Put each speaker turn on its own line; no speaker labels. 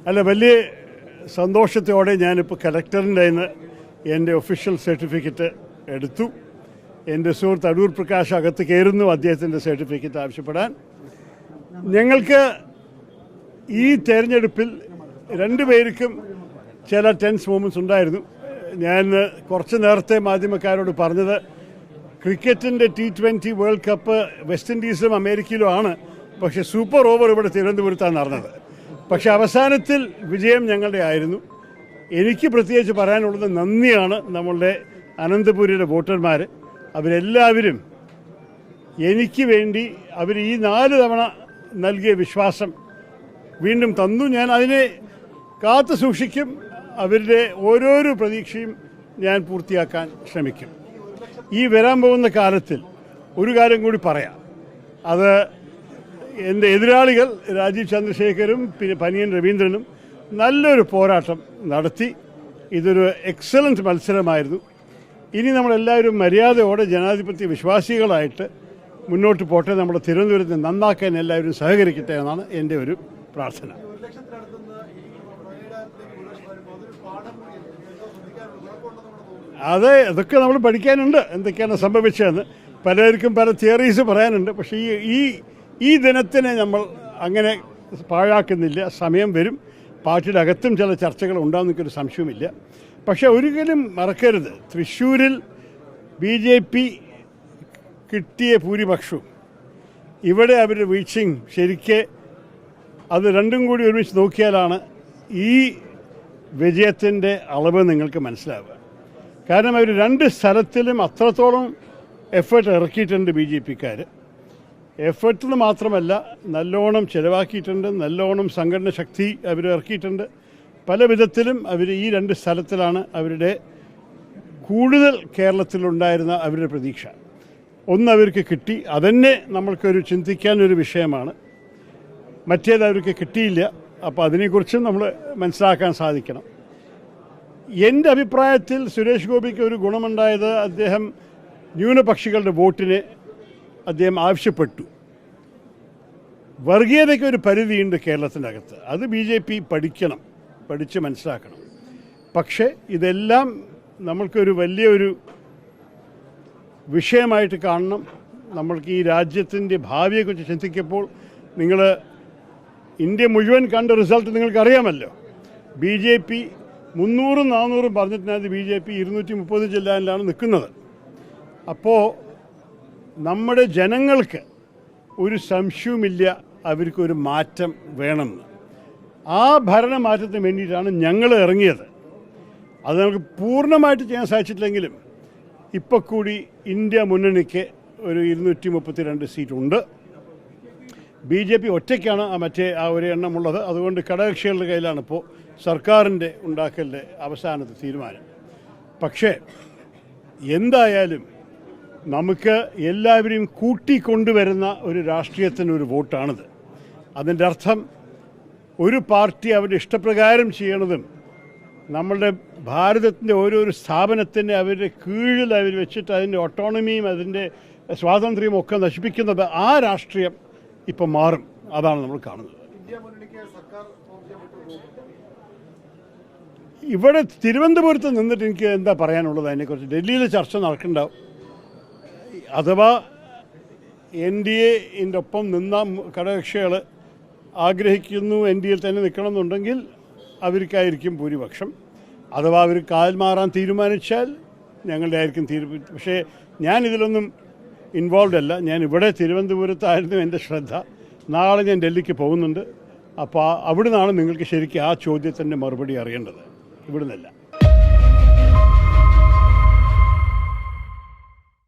അല്ല, വലിയ സന്തോഷത്തോടെ ഞാനിപ്പോൾ കളക്ടറിൻ്റെ നിന്ന് എൻ്റെ ഒഫീഷ്യൽ സർട്ടിഫിക്കറ്റ് എടുത്തു. എൻ്റെ സുഹൃത്ത് അടൂർ പ്രകാശ് അകത്ത് കയറുന്നു അദ്ദേഹത്തിൻ്റെ സർട്ടിഫിക്കറ്റ് ആവശ്യപ്പെടാൻ. ഞങ്ങൾക്ക് ഈ തെരഞ്ഞെടുപ്പിൽ രണ്ടുപേർക്കും ചില ടെൻസ് മൊമെൻറ്റ്സ് ഉണ്ടായിരുന്നു. ഞാൻ കുറച്ച് നേരത്തെ മാധ്യമക്കാരോട് പറഞ്ഞത് ക്രിക്കറ്റിൻ്റെ T20 വേൾഡ് കപ്പ് വെസ്റ്റ് ഇൻഡീസിലും അമേരിക്കയിലും ആണ്, പക്ഷേ സൂപ്പർ ഓവർ ഇവിടെ തിരുവനന്തപുരത്താണ് നടന്നത്. പക്ഷേ അവസാനത്തിൽ വിജയം ഞങ്ങളുടെ ആയിരുന്നു. എനിക്ക് പ്രത്യേകിച്ച് പറയാനുള്ളത് നന്ദിയാണ് നമ്മളുടെ അനന്തപുരിയുടെ വോട്ടർമാർ. അവരെല്ലാവരും എനിക്ക് വേണ്ടി അവർ ഈ 4 തവണ നൽകിയ വിശ്വാസം വീണ്ടും തന്നു. ഞാൻ അതിനെ കാത്തു സൂക്ഷിക്കും. അവരുടെ ഓരോരോ പ്രതീക്ഷയും ഞാൻ പൂർത്തിയാക്കാൻ ശ്രമിക്കും. ഈ വരാൻ പോകുന്ന കാലത്തിൽ ഒരു കാര്യം കൂടി പറയാം. അത് എൻ്റെ എതിരാളികൾ രാജീവ് ചന്ദ്രശേഖരും പിന്നെ പനിയൻ രവീന്ദ്രനും നല്ലൊരു പോരാട്ടം നടത്തി. ഇതൊരു എക്സലൻറ്റ് മത്സരമായിരുന്നു. ഇനി നമ്മളെല്ലാവരും മര്യാദയോടെ ജനാധിപത്യ വിശ്വാസികളായിട്ട് മുന്നോട്ട് പോട്ടെ. നമ്മുടെ തിരുവനന്തപുരത്തെ നന്നാക്കാൻ എല്ലാവരും സഹകരിക്കട്ടെ എന്നാണ് എൻ്റെ ഒരു പ്രാർത്ഥന. അതൊക്കെ നമ്മൾ പഠിക്കാനുണ്ട്, എന്തൊക്കെയാണ് സംഭവിച്ചതെന്ന്. പലർക്കും പല തിയറീസ് പറയാനുണ്ട്. പക്ഷേ ഈ ദിനത്തിനെ നമ്മൾ അങ്ങനെ പാഴാക്കുന്നില്ല. സമയം വരും, പാർട്ടിയുടെ അകത്തും ചില ചർച്ചകൾ ഉണ്ടാകുന്ന എനിക്കൊരു സംശയമില്ല. പക്ഷേ ഒരിക്കലും മറക്കരുത്, തൃശ്ശൂരിൽ BJP കിട്ടിയ ഭൂരിപക്ഷവും ഇവിടെ അവരുടെ വീഴ്ചയും ശരിക്ക് അത് രണ്ടും കൂടി ഒരുമിച്ച് നോക്കിയാലാണ് ഈ വിജയത്തിൻ്റെ അളവ് നിങ്ങൾക്ക് മനസ്സിലാവുക. കാരണം അവർ 2 സ്ഥലത്തിലും അത്രത്തോളം എഫേർട്ട് ഇറക്കിയിട്ടുണ്ട് BJPക്കാർ. എഫേർട്ടിന് മാത്രമല്ല, നല്ലോണം ചിലവാക്കിയിട്ടുണ്ട്, നല്ലോണം സംഘടന ശക്തി അവർ ഇറക്കിയിട്ടുണ്ട്. പല വിധത്തിലും അവർ ഈ 2 സ്ഥലത്തിലാണ് അവരുടെ കൂടുതൽ കേരളത്തിലുണ്ടായിരുന്ന അവരുടെ പ്രതീക്ഷ. ഒന്ന് അവർക്ക് കിട്ടി, അതന്നെ നമ്മൾക്കൊരു ചിന്തിക്കാനൊരു വിഷയമാണ്. മറ്റേത് അവർക്ക് കിട്ടിയില്ല. അപ്പോൾ അതിനെക്കുറിച്ചും നമ്മൾ മനസ്സിലാക്കാൻ സാധിക്കണം. എൻ്റെ അഭിപ്രായത്തിൽ സുരേഷ് ഗോപിക്ക് ഒരു ഗുണമുണ്ടായത്, അദ്ദേഹം ന്യൂനപക്ഷികളുടെ വോട്ടിനെ അദ്ദേഹം ആവശ്യപ്പെട്ടു. വർഗീയതയ്ക്ക് ഒരു പരിധിയുണ്ട് കേരളത്തിൻ്റെ അകത്ത്. അത് BJP പഠിച്ച് മനസ്സിലാക്കണം. പക്ഷേ ഇതെല്ലാം നമ്മൾക്കൊരു വലിയൊരു വിഷയമായിട്ട് കാണണം. നമ്മൾക്ക് ഈ രാജ്യത്തിൻ്റെ ഭാവിയെക്കുറിച്ച് ചിന്തിക്കുമ്പോൾ നിങ്ങൾ ഇന്ത്യ മുഴുവൻ കണ്ട റിസൾട്ട് നിങ്ങൾക്കറിയാമല്ലോ. BJP 300-400 പറഞ്ഞിട്ടിനകത്ത് BJP 230 ജില്ലയിലാണ് നിൽക്കുന്നത്. അപ്പോൾ നമ്മുടെ ജനങ്ങൾക്ക് ഒരു സംശയവുമില്ല അവർക്കൊരു മാറ്റം വേണമെന്ന്. ആ ഭരണമാറ്റത്തിന് വേണ്ടിയിട്ടാണ് ഞങ്ങൾ ഇറങ്ങിയത്. അത് നമുക്ക് പൂർണ്ണമായിട്ട് ചെയ്യാൻ സാധിച്ചിട്ടില്ലെങ്കിലും ഇപ്പോൾ കൂടി ഇന്ത്യ മുന്നണിക്ക് ഒരു 232 സീറ്റുണ്ട്. BJP ഒറ്റയ്ക്കാണ് മറ്റേ ഒരു എണ്ണമുള്ളത്. അതുകൊണ്ട് ഘടകകക്ഷികളുടെ കയ്യിലാണ് ഇപ്പോൾ സർക്കാരിൻ്റെ ഉണ്ടാക്കലിൻ്റെ അവസാനത്തെ തീരുമാനം. പക്ഷേ എന്തായാലും നമുക്ക് എല്ലാവരെയും കൂട്ടിക്കൊണ്ടുവരുന്ന ഒരു രാഷ്ട്രീയത്തിനൊരു വോട്ടാണിത്. അതിൻ്റെ അർത്ഥം ഒരു പാർട്ടി അവരുടെ ഇഷ്ടപ്രകാരം ചെയ്യണതും നമ്മളുടെ ഭാരതത്തിൻ്റെ ഓരോരോ സ്ഥാപനത്തിൻ്റെ അവരുടെ കീഴിൽ അവർ വെച്ചിട്ട് അതിൻ്റെ ഓട്ടോണമിയും അതിൻ്റെ സ്വാതന്ത്ര്യവും ഒക്കെ നശിപ്പിക്കുന്നത് ആ രാഷ്ട്രീയം ഇപ്പം മാറും. അതാണ് നമ്മൾ കാണുന്നത്. ഇവിടെ തിരുവനന്തപുരത്ത് നിന്നിട്ട് എനിക്ക് എന്താ പറയാനുള്ളത് അതിനെക്കുറിച്ച്? ഡൽഹിയിൽ ചർച്ച നടക്കുന്നുണ്ടാവും. അഥവാ NDA-ൻ്റെ ഒപ്പം നിന്ന ഘടകകക്ഷികൾ ആഗ്രഹിക്കുന്നു NDA-യിൽ തന്നെ നിൽക്കണമെന്നുണ്ടെങ്കിൽ അവർക്കായിരിക്കും ഭൂരിപക്ഷം. അഥവാ അവർ കാൽ മാറാൻ തീരുമാനിച്ചാൽ ഞങ്ങളുടെ ആയിരിക്കും തീരുമാനം. പക്ഷേ ഞാനിതിലൊന്നും ഇൻവോൾവ് അല്ല. ഞാൻ ഇവിടെ തിരുവനന്തപുരത്തായിരുന്നു എൻ്റെ ശ്രദ്ധ. നാളെ ഞാൻ ഡൽഹിക്ക് പോകുന്നുണ്ട്. അപ്പോൾ അവിടെ നിന്നാണ് നിങ്ങൾക്ക് ശരിക്കും ആ ചോദ്യത്തിൻ്റെ മറുപടി അറിയേണ്ടത്, ഇവിടെ നിന്നല്ല.